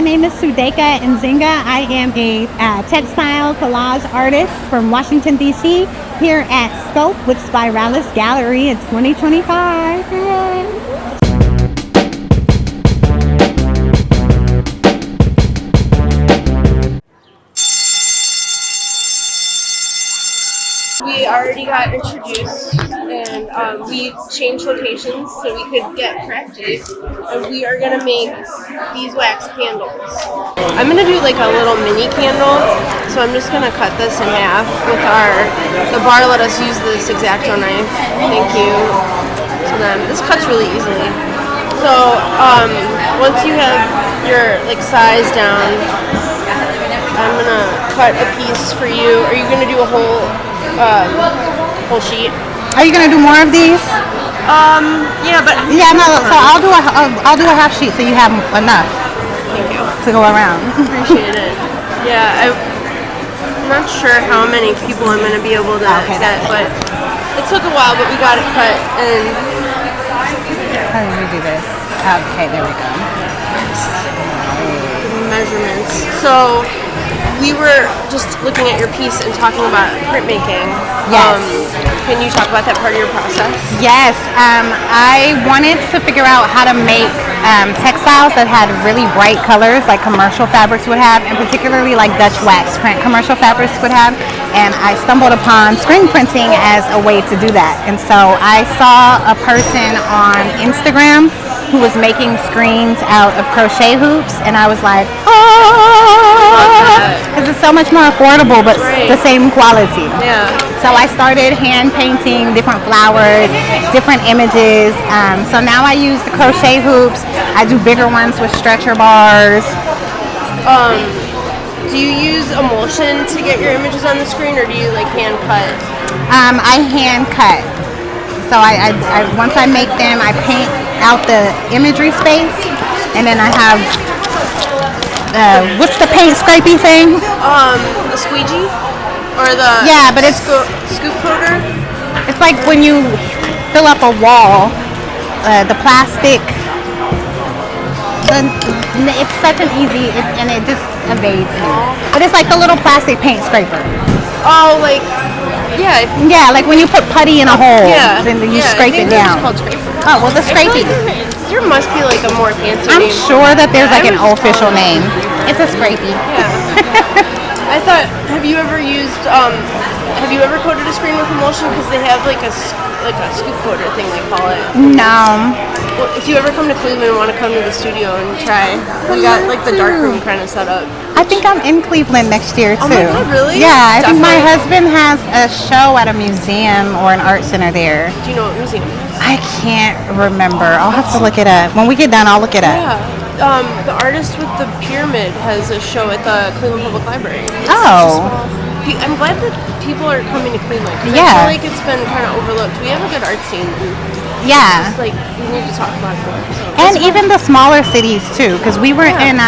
name is Zsudayka Nzinga. I am a textile collage artist from Washington, D.C. here at Scope with Spiralis Gallery in 2025. Yay. We already got introduced and we changed locations so we could get crafty, and we are going to make beeswax candles. I'm going to do like a little mini candle, so I'm just going to cut this in half with the bar let us use this X-Acto knife. Thank you. So then this cuts really easily. So once you have your like size down, I'm going to cut a piece for you. Are you going to do a whole sheet? Are you gonna do more of these? Yeah, but no. So I'll do a half sheet so you have enough. Thank you. To go around. Appreciate it. Yeah, I'm not sure how many people I'm gonna be able to get, but it took a while, but we got it cut. And how do we do this? Okay, there we go. Measurements. So we were just looking at your piece and talking about printmaking. Yes. Can you talk about that part of your process? Yes. I wanted to figure out how to make textiles that had really bright colors like commercial fabrics would have, and particularly like Dutch wax print commercial fabrics would have. And I stumbled upon screen printing as a way to do that. And so I saw a person on Instagram who was making screens out of crochet hoops, and I was like, because it's so much more affordable, but the same quality. Yeah. So I started hand painting different flowers, different images. So now I use the crochet hoops. I do bigger ones with stretcher bars. Do you use emulsion to get your images on the screen, or do you like hand cut? I hand cut. So I once I make them, I paint out the imagery space, and then I have what's the paint scrapey thing? The squeegee or the but it's scoop coater. It's like when you fill up a wall, the plastic. It's such an easy, and it just evades me. But it's like the little plastic paint scraper. Oh, like. Yeah, like when you put putty in a hole, then you scrape it down. It's called scraper. Oh, well, the scrapey. There must be like a more fancy I'm name. sure that there's like an official name. It's a scrapey. Yeah. I thought, have you ever coated a screen with emulsion? Because they have like a scoop coater thing, they call it. No. Well, if you ever come to Cleveland and want to come to the studio and try, we got like the dark room kind of set up. I think I'm in Cleveland next year too. Oh my God, really? Yeah, I think my husband has a show at a museum or an art center there. Do you know what museum it is? I can't remember. I'll have to look it up. When we get done, I'll look it up. Yeah. The artist with the pyramid has a show at the Cleveland Public Library. I'm glad that people are coming to Cleveland. I feel like it's been kind of overlooked. We have a good art scene. Yeah. Like we need to talk about it more. So. And even the smaller cities too, because we were in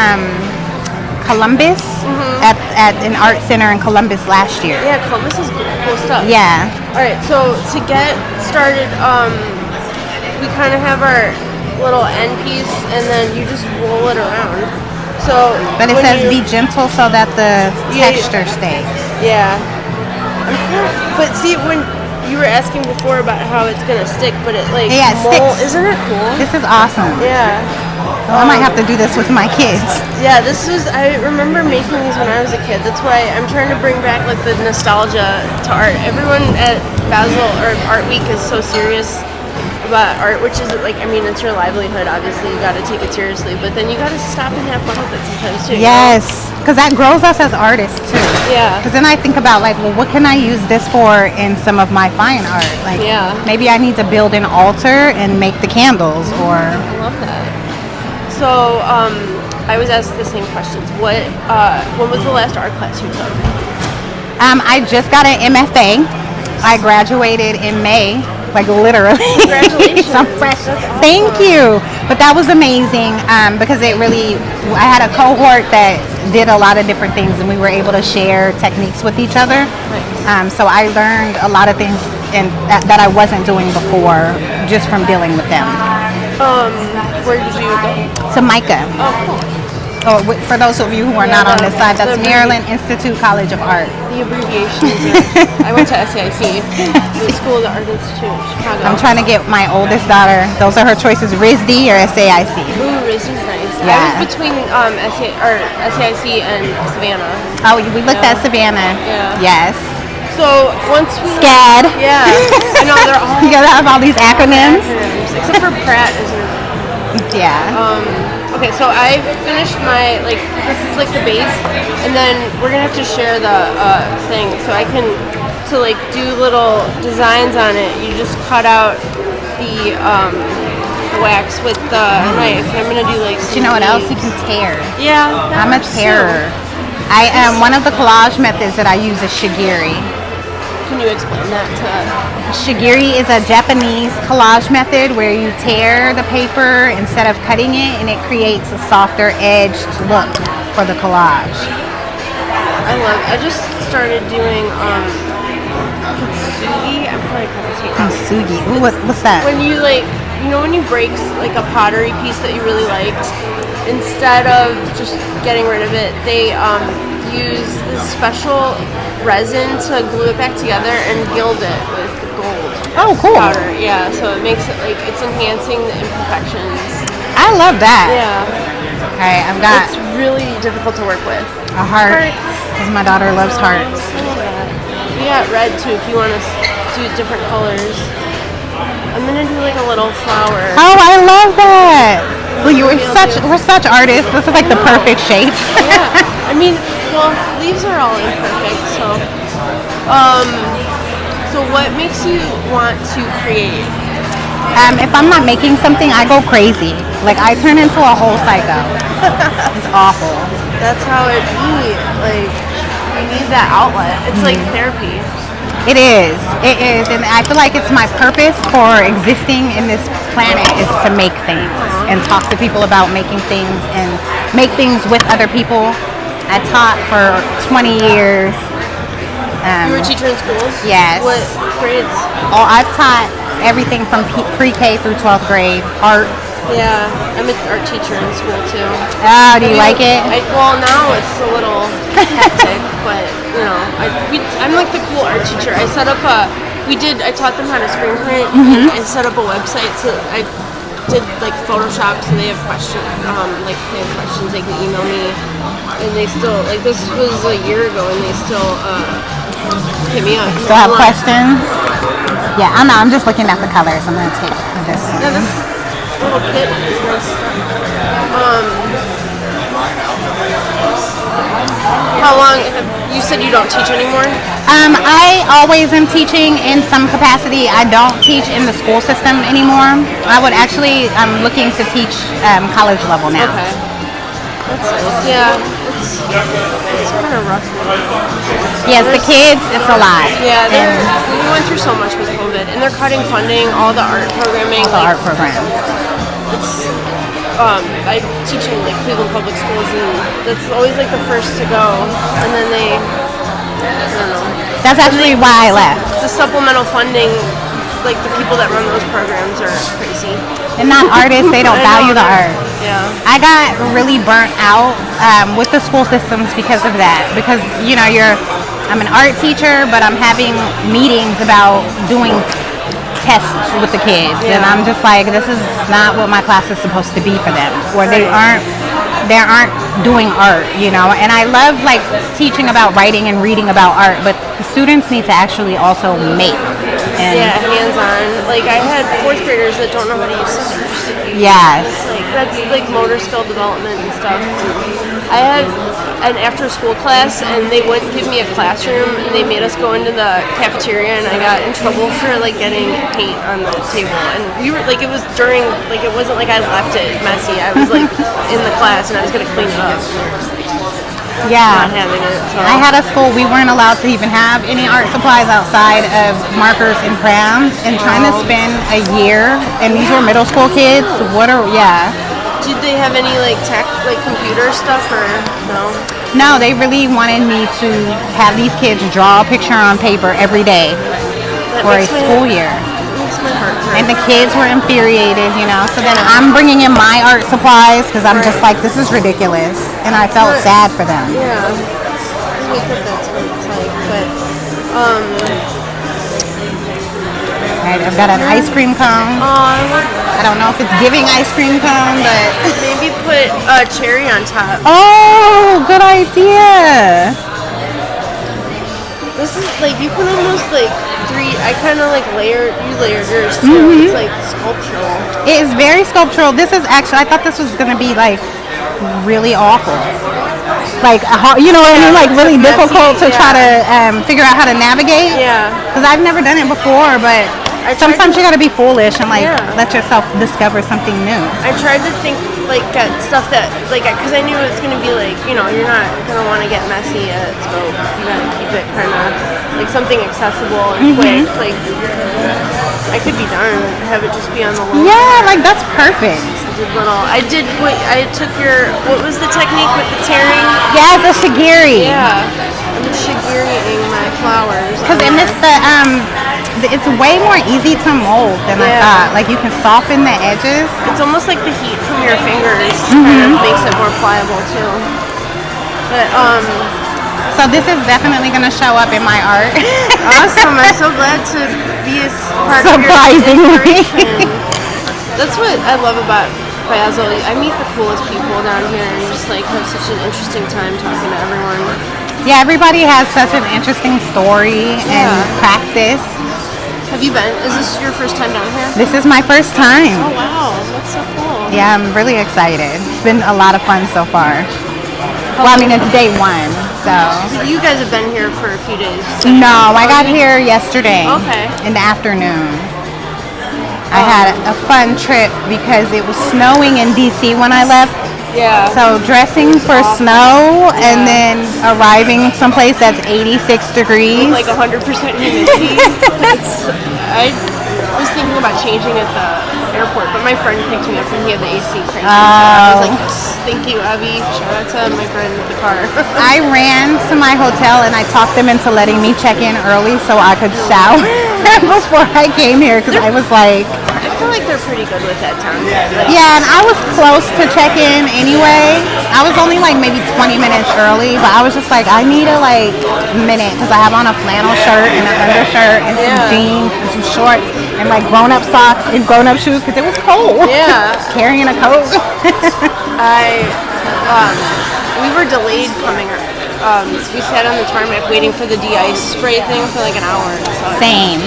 Columbus at an art center in Columbus last year. Yeah, Columbus is cool stuff. Yeah. All right, so to get started, we kind of have our little end piece, and then you just roll it around. So, but it says be gentle so that the texture stays. Yeah. But see, when you were asking before about how it's gonna stick, but it like sticks. Isn't it cool? This is awesome. Yeah. Well, I might have to do this with my kids. Yeah, I remember making these when I was a kid. That's why I'm trying to bring back like the nostalgia to art. Everyone at Basel or Art Week is so serious about art, which is like, I mean, it's your livelihood. Obviously, you got to take it seriously, but then you got to stop and have fun with it sometimes too. Yes, because that grows us as artists too. Yeah. Because then I think about like, well, what can I use this for in some of my fine art? Like, maybe I need to build an altar and make the candles, or. I love that. So, I was asked the same questions. When was the last art class you took? I just got an MFA. I graduated in May. Like literally. Congratulations. I'm fresh. That's awesome. Thank you. But that was amazing because I had a cohort that did a lot of different things, and we were able to share techniques with each other. Nice. So I learned a lot of things that I wasn't doing before just from dealing with them. Where did you go? To Micah. Oh, cool. Oh, for those of you who are not on this side, that's Maryland Institute College of Art. The abbreviations. I went to SAIC, the School of the Art Institute of Chicago. I'm trying to get my oldest daughter. Those are her choices: RISD or SAIC. Ooh, RISD's nice. Yeah. I was between SAIC and Savannah. Oh, we looked at Savannah. Yeah. Yes. So once we SCAD. Yeah. I know they're all. You gotta have all these acronyms. Except for Pratt, isn't it? Yeah. Okay, so I finished my, this is like the base, and then we're gonna have to share the thing, so I can, do little designs on it, you just cut out the wax with the knife. I'm gonna do Do you know what else? You can tear. Yeah. I'm a tearer. One of the collage methods that I use is shigiri. Can you explain that to Shigiri is a Japanese collage method where you tear the paper instead of cutting it, and it creates a softer edged look for the collage. I just started doing kintsugi. I'm probably pronouncing it. Kintsugi. Ooh, what's that? When you when you break a pottery piece that you really liked, instead of just getting rid of it, they use this special resin to glue it back together and gild it with gold. Oh, cool. Powder. Yeah, so it makes it it's enhancing the imperfections. I love that. Yeah. All right, I've got It's really difficult to work with. a heart because my daughter loves hearts. We got red too if you want to do different colors. I'm gonna do a little flower. Oh, I love that. Well, we're such artists. This is the perfect shape. Yeah. I mean, well, leaves are all imperfect, so. So what makes you want to create? If I'm not making something, I go crazy. I turn into a whole psycho. It's awful. That's how it be. You need that outlet. It's like therapy. It is, and I feel like it's my purpose for existing in this planet is to make things and talk to people about making things and make things with other people. I taught for 20 years. You were a teacher in schools? Yes. What grades? Oh, I've taught everything from pre-K through 12th grade, art. Yeah, I'm an art teacher in school too. Oh, do you like it? Well, now it's a little hectic, but I'm the cool art teacher. I set up I taught them how to screen print. And I set up a website, so I did Photoshop, so they have questions. They can email me, and they still this was a year ago, and they still hit me up. Still have questions? Yeah, I know. I'm just looking at the colors. I'm gonna take this one. Yeah, this little kit is nice. How long? You said you don't teach anymore? I always am teaching in some capacity. I don't teach in the school system anymore. I'm looking to teach college level now. Okay. That's nice. Yeah, it's kind of rough. Yes, the kids, it's a lot. Yeah, we went through so much with COVID, and they're cutting funding, all the art programming. All the art programs. It's I teach in Cleveland Public Schools, and that's always the first to go, and then I don't know. That's actually why I left. The supplemental funding, the people that run those programs are crazy. And not artists, they don't value the art. Yeah. I got really burnt out with the school systems because of that. Because I'm an art teacher, but I'm having meetings about doing tests with the kids, and I'm just this is not what my class is supposed to be for them, where they aren't doing art, and I love teaching about writing and reading about art, but the students need to actually also make. And hands-on. I had fourth graders that don't know how to use scissors. Yes. That's motor skill development and stuff. I had an after-school class, and they wouldn't give me a classroom, and they made us go into the cafeteria, and I got in trouble for getting paint on the table. And we were it was during it wasn't I left it messy. I was in the class, and I was gonna clean it up. Yeah. Not having it. So. I had a school, we weren't allowed to even have any art supplies outside of markers and crayons, and trying to spend a year, and these were middle school kids. Did they have any tech, computer stuff, or no? No, they really wanted me to have these kids draw a picture on paper every day for a school year. Makes my heart hurt. And the kids were infuriated, So then I'm bringing in my art supplies because I'm just this is ridiculous. and I felt sad for them. Yeah. I hate that that's what it's like, but Right, I've got an ice cream cone. I don't know if it's giving ice cream cone, but maybe put a cherry on top. oh, good idea. This is like you can almost like I kind of like layered yours too. It's like sculptural. It is very sculptural. This is actually, I thought this was gonna be like really awful. Like, you know what I mean? Like really difficult to try to figure out how to navigate. Yeah. Because I've never done it before, but sometimes you gotta be foolish and like let yourself discover something new. I tried to think like at stuff that like because I knew it's gonna be like you're not gonna want to get messy at scope. You gotta keep it kind of like something accessible and quick. Like I could be done. Have it just be on the low. Yeah, like that's perfect. I took what was the technique with the tearing? Yeah, the shigiri. Yeah, I'm shigiriing my flowers. Because it missed it's way more easy to mold than I thought. Like you can soften the edges. It's almost like the heat from your fingers kind of makes it more pliable too. But so this is definitely going to show up in my art. Awesome! I'm so glad to be a part surprisingly. of your inspiration. That's what I love about Basil. I meet the coolest people down here and just like have such an interesting time talking to everyone. Yeah, everybody has such an interesting story and practice. Have you been? Is this your first time down here? This is my first time. Oh wow, that's so cool. Yeah, I'm really excited. It's been a lot of fun so far. Well, I mean, it's day one, so. You guys have been here for a few days. No, I got here yesterday in the afternoon. I had a fun trip because it was snowing in DC when I left. Yeah. So dressing for snow and then arriving someplace that's 86 degrees. With like 100% humidity. I was thinking about changing at the airport, but my friend picked me up and he had the AC cranked. I was like, yes, thank you, Abby. Shout out to my friend with the car. I ran to my hotel and I talked them into letting me check in early so I could shower before I came here because I was like, I feel like they're pretty good with that time. yeah, and I was close to check in anyway. I was only like maybe 20 minutes early, but I was just like, I need a like minute because I have on a flannel shirt and an undershirt and some jeans and some shorts and like grown-up socks and grown-up shoes because it was cold. Yeah. Carrying a coat. We were delayed coming. We sat on the tarmac waiting for the de-ice spray thing for like an hour. So Same.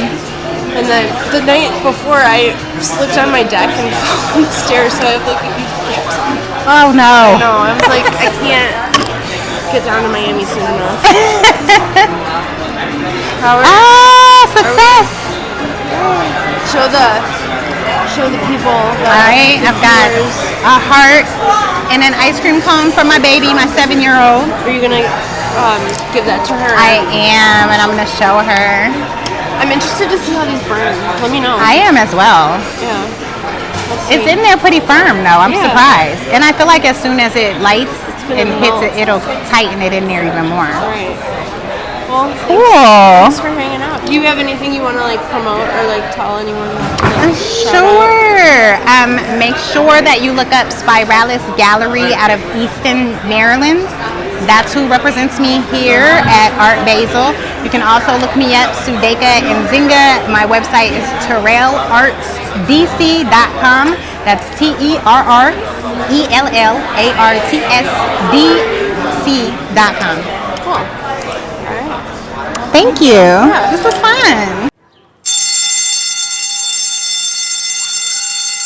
And then the night before, I slipped on my deck and fell on the stairs, so I have like a huge bruise. Oh no. No, I was like, I can't get down to Miami soon enough. Success! Show the people. Alright, I've got a heart and an ice cream cone for my baby, my 7-year-old. Are you gonna give that to her? I am, and I'm gonna show her. I'm interested to see how these burn. Let me know. I am as well. Yeah. It's in there pretty firm though. I'm surprised. And I feel like as soon as it lights and hits it, it'll tighten it in there even more. Right. Well, Cool. thanks for hanging out. Do you have anything you want to like promote or like tell anyone? Sure. Make sure that you look up Spiralis Gallery out of Easton, Maryland. That's who represents me here at Art Basel. You can also look me up, Zsudayka Nzinga. My website is terrelartsdc.com. That's TERRELARTSDC.com. Cool. All right. Thank you. This was fun.